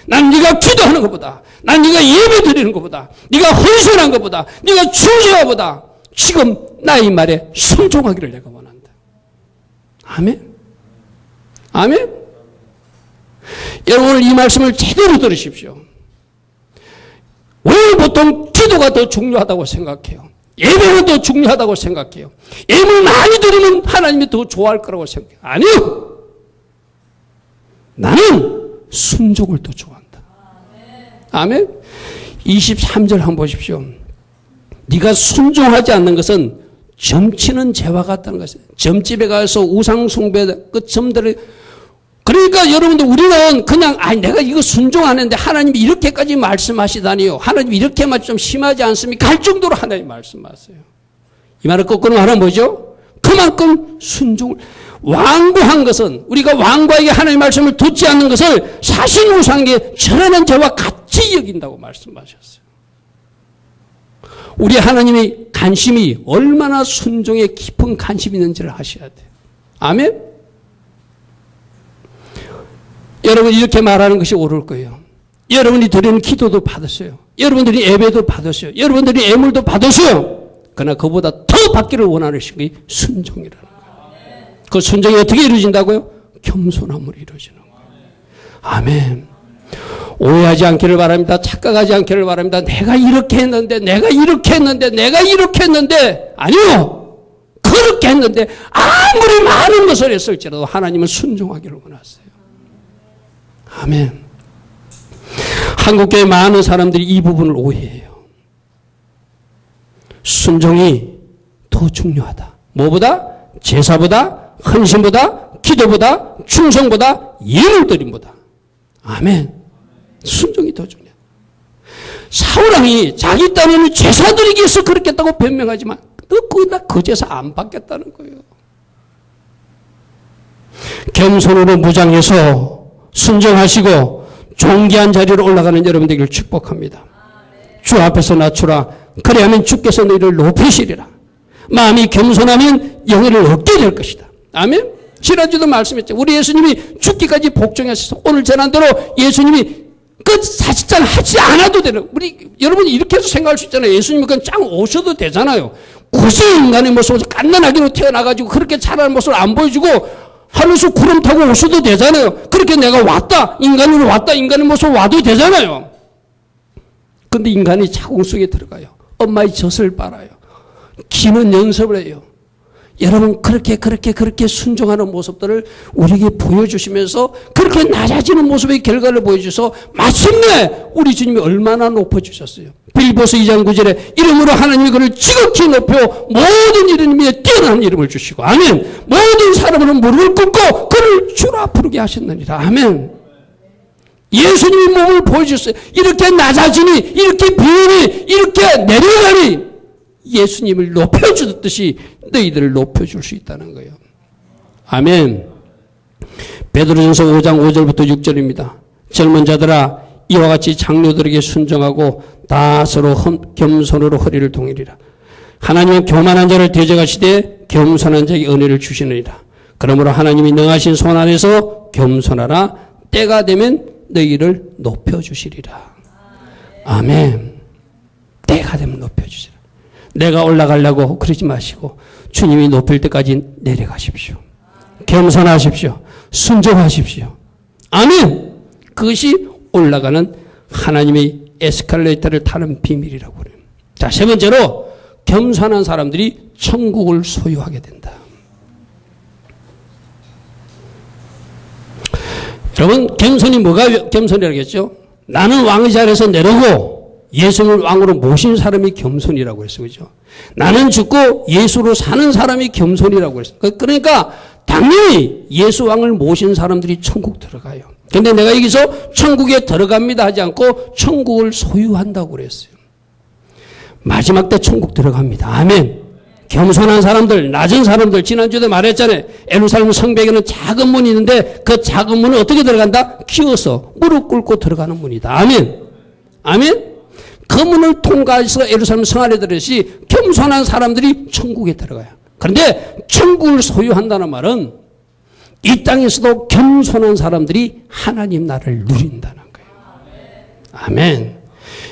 난 네가 기도하는 것보다, 난 네가 예배 드리는 것보다, 네가 헌신한 것보다, 네가 충성한 것보다 지금 나의 말에 순종하기를 내가 원한다. 아멘? 아멘? 여러분 오늘 이 말씀을 제대로 들으십시오. 왜 보통 기도가 더 중요하다고 생각해요? 예배가 더 중요하다고 생각해요? 예물 많이 드리면 하나님이 더 좋아할 거라고 생각해요? 아니요. 나는 순종을 더 좋아한다. 아멘? 23절 한번 보십시오. 네가 순종하지 않는 것은 점치는 죄와 같다는 것이에요. 점집에 가서 우상 숭배 그 점들을, 그러니까 여러분들 우리는 그냥 내가 이거 순종 안 했는데 하나님이 이렇게까지 말씀하시다니요. 하나님이 이렇게만 좀 심하지 않습니까? 할 정도로 하나님 말씀하세요. 이 말을 거꾸로 말하면 뭐죠? 그만큼 순종을, 완고한 것은, 우리가 완고하게 하나님의 말씀을 듣지 않는 것을 사신 우상에게 절하는 죄와 같이 여긴다고 말씀하셨어요. 우리 하나님의 관심이 얼마나 순종에 깊은 관심이 있는지를 아셔야 돼요. 아멘? 여러분 이렇게 말하는 것이 옳을 거예요. 여러분이 드리는 기도도 받았어요. 여러분들이 예배도 받았어요. 여러분들이 예물도 받았어요. 그러나 그보다 더 받기를 원하는 것이 순종이라는 거예요. 그 순종이 어떻게 이루어진다고요? 겸손함으로 이루어지는 거예요. 아멘. 오해하지 않기를 바랍니다. 착각하지 않기를 바랍니다. 내가 이렇게 했는데, 내가 이렇게 했는데, 내가 이렇게 했는데, 아니요. 그렇게 했는데 아무리 많은 것을 했을지라도 하나님은 순종하기를 원하세요. 아멘. 한국교회 많은 사람들이 이 부분을 오해해요. 순종이 더 중요하다. 뭐보다? 제사보다, 헌신보다, 기도보다, 충성보다, 예물드림보다. 아멘. 순종이 더 중요해요. 사울왕이 자기 딴에는 제사 드리기 위해서 그렇게 했다고 변명하지만 나 그 제사 안 받겠다는 거예요. 겸손으로 무장해서 순종하시고 존귀한 자리로 올라가는 여러분들을 축복합니다. 주 앞에서 낮추라. 그래야만 주께서 너희를 높이시리라. 마음이 겸손하면 영예를 얻게 될 것이다. 아멘. 지난주도 말씀했죠. 우리 예수님이 죽기까지 복종하셔서 오늘 전한대로 예수님이 그 사실상 하지 않아도 되는, 우리 여러분이 이렇게 해서 생각할 수 있잖아요. 예수님이 그냥 짱 오셔도 되잖아요. 굳이 인간의 모습으로 갓난아기로 태어나가지고 그렇게 잘하는 모습을 안 보여주고 하늘에서 구름 타고 오셔도 되잖아요. 그렇게 내가 왔다, 인간으로 왔다, 인간의 모습으로 와도 되잖아요. 근데 인간이 자궁 속에 들어가요. 엄마의 젖을 빨아요. 기는 연습을 해요. 여러분 그렇게 순종하는 모습들을 우리에게 보여주시면서 그렇게 낮아지는 모습의 결과를 보여주셔서 마침내 우리 주님이 얼마나 높여주셨어요. 빌보서 2장 9절에 이름으로 하나님이 그를 지극히 높여 모든 이름 위에 뛰어난 이름을 주시고 아멘. 모든 사람은 무릎을 꿇고 그를 주라 부르게 하셨느니라. 아멘. 예수님이 몸을 보여주셨어요. 이렇게 낮아지니, 이렇게 비우니, 이렇게 내려가니 예수님을 높여주듯이 너희들을 높여줄 수 있다는 거예요. 아멘. 베드로전서 5장 5절부터 6절입니다. 젊은 자들아 이와 같이 장로들에게 순종하고 다 서로 겸손으로 허리를 동이리라. 하나님은 교만한 자를 대적하시되 겸손한 자에게 은혜를 주시느니라. 그러므로 하나님이 능하신 손 안에서 겸손하라. 때가 되면 너희를 높여주시리라. 아멘. 때가 되면 높여주시라. 내가 올라가려고 그러지 마시고 주님이 높일 때까지 내려가십시오. 겸손하십시오. 순종하십시오. 아멘. 그것이 올라가는 하나님의 에스컬레이터를 타는 비밀이라고 그래요. 자, 세 번째로 겸손한 사람들이 천국을 소유하게 된다. 여러분 겸손이 뭐가 겸손이라겠죠? 나는 왕의 자리에서 내려오고 예수를 왕으로 모신 사람이 겸손이라고 했어요. 그죠? 나는 죽고 예수로 사는 사람이 겸손이라고 했어요. 그러니까 당연히 예수 왕을 모신 사람들이 천국 들어가요. 근데 내가 여기서 천국에 들어갑니다 하지 않고 천국을 소유한다고 그랬어요. 마지막 때 천국 들어갑니다. 아멘. 겸손한 사람들, 낮은 사람들, 지난주에 말했잖아요. 예루살렘 성벽에는 작은 문이 있는데 그 작은 문을 어떻게 들어간다? 키워서 무릎 꿇고 들어가는 문이다. 아멘. 아멘. 그 문을 통과해서 예루살렘 성 안에 들어시 겸손한 사람들이 천국에 들어가요. 그런데 천국을 소유한다는 말은 이 땅에서도 겸손한 사람들이 하나님 나라를 누린다는 거예요. 아멘.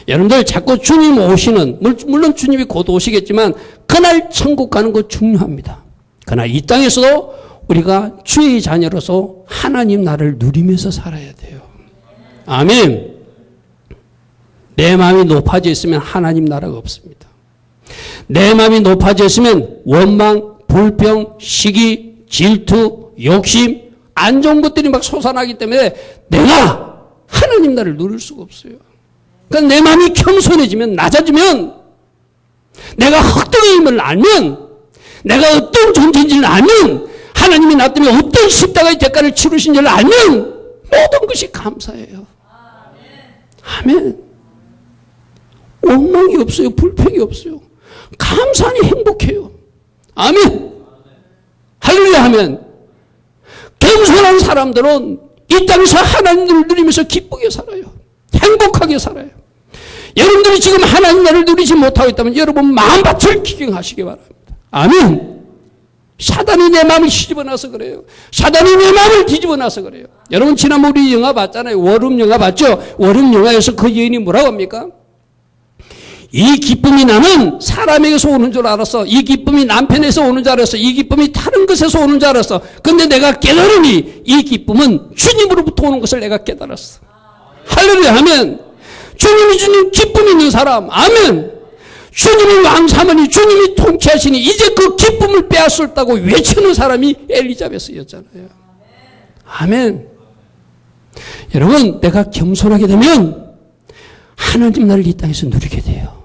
여러분들 자꾸 주님 오시는, 물론 주님이 곧 오시겠지만 그날 천국 가는 거 중요합니다. 그러나 이 땅에서도 우리가 주의 자녀로서 하나님 나라를 누리면서 살아야 돼요. 아멘. 내 마음이 높아져 있으면 하나님 나라가 없습니다. 내 마음이 높아져 있으면 원망, 불평, 시기, 질투, 욕심, 안 좋은 것들이 막 솟아나기 때문에 내가 하나님 나라를 누릴 수가 없어요. 그러니까 내 마음이 겸손해지면, 낮아지면, 내가 헛되임을 알면, 내가 어떤 존재인지를 알면, 하나님이 나 때문에 어떤 십자가의 대가를 치르신 줄 알면 모든 것이 감사해요. 아멘. 원망이 없어요. 불평이 없어요. 감사하니 행복해요. 아멘. 할렐루야 하면 겸손한 사람들은 이 땅에서 하나님을 누리면서 기쁘게 살아요. 행복하게 살아요. 여러분들이 지금 하나님 나라를 누리지 못하고 있다면 여러분 마음밭을 기경하시기 바랍니다. 아멘. 사단이 내 마음을 뒤집어놔서 그래요. 사단이 내 마음을 뒤집어놔서 그래요. 여러분 지난번 우리 영화 봤잖아요. 월음 영화 봤죠? 월음 영화에서 그 여인이 뭐라고 합니까? 이 기쁨이 나는 사람에게서 오는 줄 알았어. 이 기쁨이 남편에서 오는 줄 알았어. 이 기쁨이 다른 것에서 오는 줄 알았어. 근데 내가 깨달으니 이 기쁨은 주님으로부터 오는 것을 내가 깨달았어. 할렐루야 하면 주님이 주는 기쁨이 있는 사람. 아멘. 주님이 왕사모니 주님이 통치하시니 이제 그 기쁨을 빼앗았다고 외치는 사람이 엘리자베스였잖아요. 아멘. 여러분 내가 겸손하게 되면 하나님 나라를 이 땅에서 누리게 돼요.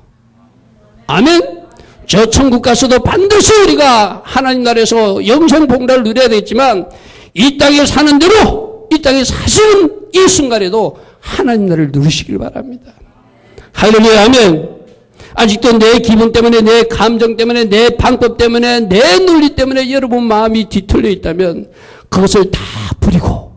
아멘. 저 천국 가서도 반드시 우리가 하나님 나라에서 영생 복락을 누려야 되겠지만 이 땅에 사는 대로 이 땅에 사시는 이 순간에도 하나님 나라를 누리시길 바랍니다. 할렐루야 아멘. 아직도 내 기분 때문에, 내 감정 때문에, 내 방법 때문에, 내 논리 때문에 여러분 마음이 뒤틀려 있다면 그것을 다 버리고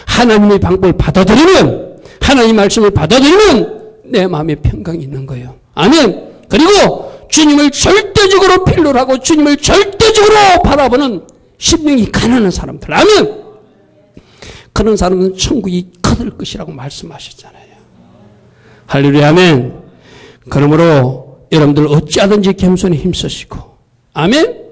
하나님의 방법을 받아들이면, 하나님 말씀을 받아들이면 내 마음에 평강이 있는 거예요. 아멘. 그리고 주님을 절대적으로 필요로 하고 주님을 절대적으로 바라보는 심령이 가난한 사람들. 아멘. 그런 사람은 천국이 거둘 것이라고 말씀하셨잖아요. 할렐루야 아멘. 그러므로 여러분들 어찌하든지 겸손히 힘쓰시고 아멘.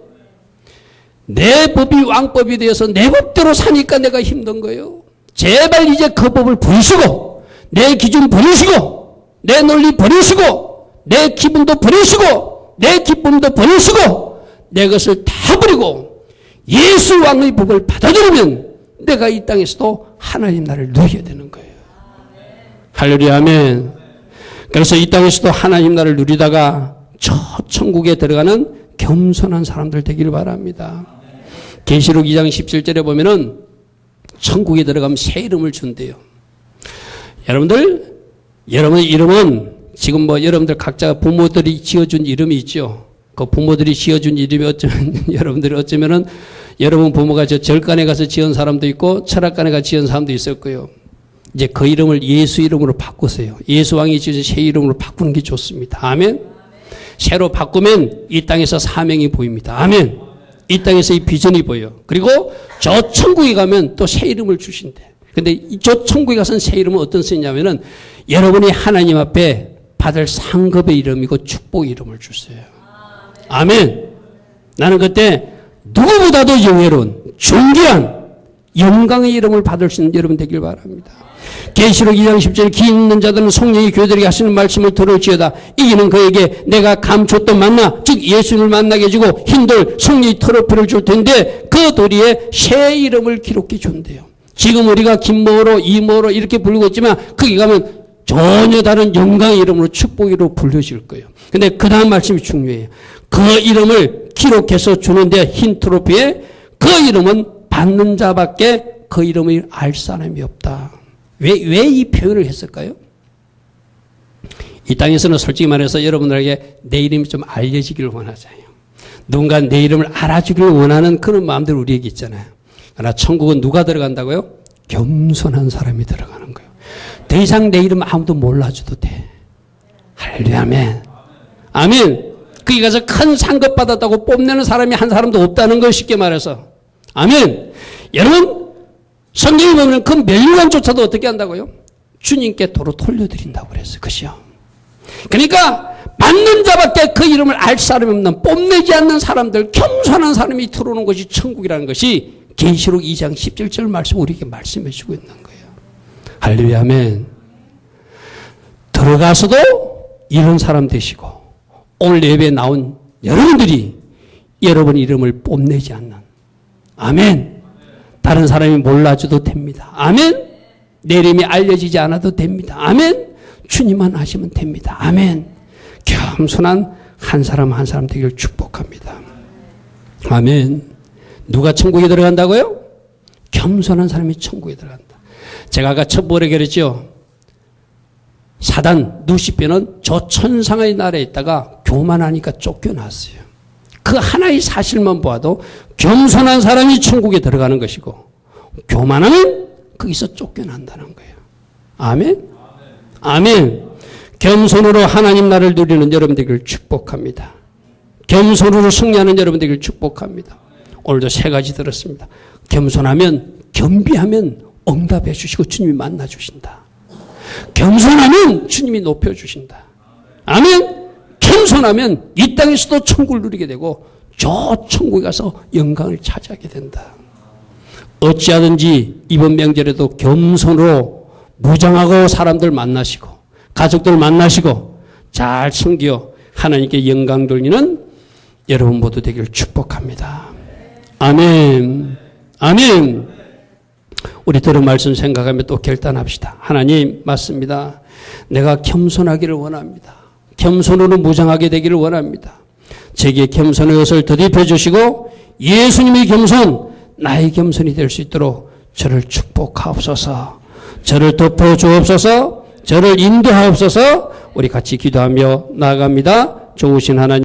내 법이 왕법이 되어서 내 법대로 사니까 내가 힘든 거예요. 제발 이제 그 법을 버리시고 내 기준 버리시고 내 논리 버리시고 내 기분도 버리시고 내 기쁨도 버리시고 내 것을 다 버리고 예수 왕의 법을 받아들이면 내가 이 땅에서도 하나님 나라를 누리게 되는 거예요. 할렐루야 아멘. 그래서 이 땅에서도 하나님 나라를 누리다가 저 천국에 들어가는 겸손한 사람들 되기를 바랍니다. 계시록 2장 17절에 보면은 천국에 들어가면 새 이름을 준대요. 여러분들, 여러분의 이름은 지금 뭐 여러분들 각자 부모들이 지어준 이름이 있죠. 그 부모들이 지어준 이름이 어쩌면 여러분들이 어쩌면은 여러분 부모가 저 절간에 가서 지은 사람도 있고 철학관에 가서 지은 사람도 있을 거예요. 이제 그 이름을 예수 이름으로 바꾸세요. 예수 왕이 지어준 새 이름으로 바꾸는 게 좋습니다. 아멘. 새로 바꾸면 이 땅에서 사명이 보입니다. 아멘. 이 땅에서 이 비전이 보여. 그리고 저 천국에 가면 또 새 이름을 주신대. 근데 저 천국에 가서는 새 이름은 어떤 쓰냐면은 여러분이 하나님 앞에 받을 상급의 이름이고 축복의 이름을 주세요. 아멘. 나는 그때 누구보다도 영예로운 존귀한 영광의 이름을 받을 수 있는 여러분 되길 바랍니다. 계시록 2장 10절에 기 있는 자들은 성령이 교회들에게 하시는 말씀을 들을지어다. 이기는 그에게 내가 감췄던 만나 즉 예수를 만나게 해주고 흰돌 성령이 트로피를 줄 텐데 그 도리에 새 이름을 기록해 준대요. 지금 우리가 김모로 이모로 이렇게 부르고 있지만 거기 가면 전혀 다른 영광의 이름으로 축복으로 불려질 거예요. 근데 그 다음 말씀이 중요해요. 그 이름을 기록해서 주는데 흰 트로피에 그 이름은 받는 자밖에 그 이름을 알 사람이 없다. 왜 이 표현을 했을까요? 이 땅에서는 솔직히 말해서 여러분들에게 내 이름이 좀 알려지기를 원하잖아요. 누군가 내 이름을 알아주기를 원하는 그런 마음들 우리에게 있잖아요. 그러나 천국은 누가 들어간다고요? 겸손한 사람이 들어가는 거예요. 더 이상 내 이름 아무도 몰라줘도 돼. 할렐루야, 아멘. 아멘. 거기 가서 큰 상급 받았다고 뽐내는 사람이 한 사람도 없다는 걸 쉽게 말해서. 아멘. 여러분, 성경에 보면 그 멸류관조차도 어떻게 한다고요? 주님께 도로 돌려드린다고 그랬어요. 그죠? 그러니까 받는 자밖에 그 이름을 알 사람이 없는, 뽐내지 않는 사람들, 겸손한 사람이 들어오는 것이 천국이라는 것이 계시록 2장 17절 말씀 우리에게 말씀해 주고 있는 거예요. 할렐루야, 아멘. 들어가서도 이런 사람 되시고 오늘 예배에 나온 여러분들이 여러분 이름을 뽐내지 않는, 아멘. 다른 사람이 몰라줘도 됩니다. 아멘. 내 이름이 알려지지 않아도 됩니다. 아멘. 주님만 하시면 됩니다. 아멘. 겸손한 한 사람 한 사람 되기를 축복합니다. 아멘. 누가 천국에 들어간다고요? 겸손한 사람이 천국에 들어간다. 제가 아까 첫 번에 그랬죠. 사단 루시퍼는 저 천상의 나라에 있다가 교만하니까 쫓겨났어요. 그 하나의 사실만 보아도 겸손한 사람이 천국에 들어가는 것이고 교만하면 거기서 쫓겨난다는 거예요. 아멘. 아멘. 겸손으로 하나님 나라를 누리는 여러분 되기를 축복합니다. 겸손으로 승리하는 여러분 되기를 축복합니다. 오늘도 세 가지 들었습니다. 겸손하면, 겸비하면 응답해 주시고 주님이 만나 주신다. 겸손하면 주님이 높여 주신다. 아멘. 겸손하면 이 땅에서도 천국을 누리게 되고 저 천국에 가서 영광을 차지하게 된다. 어찌하든지 이번 명절에도 겸손으로 무장하고 사람들 만나시고 가족들 만나시고 잘 섬겨 하나님께 영광 돌리는 여러분 모두 되기를 축복합니다. 아멘. 아멘. 우리 들은 말씀 생각하며 또 결단합시다. 하나님, 맞습니다. 내가 겸손하기를 원합니다. 겸손으로 무장하게 되기를 원합니다. 제게 겸손의 것을 더입혀 주시고 예수님의 겸손, 나의 겸손이 될 수 있도록 저를 축복하옵소서. 저를 덮어 주옵소서. 저를 인도하옵소서. 우리 같이 기도하며 나아갑니다. 좋으신 하나님.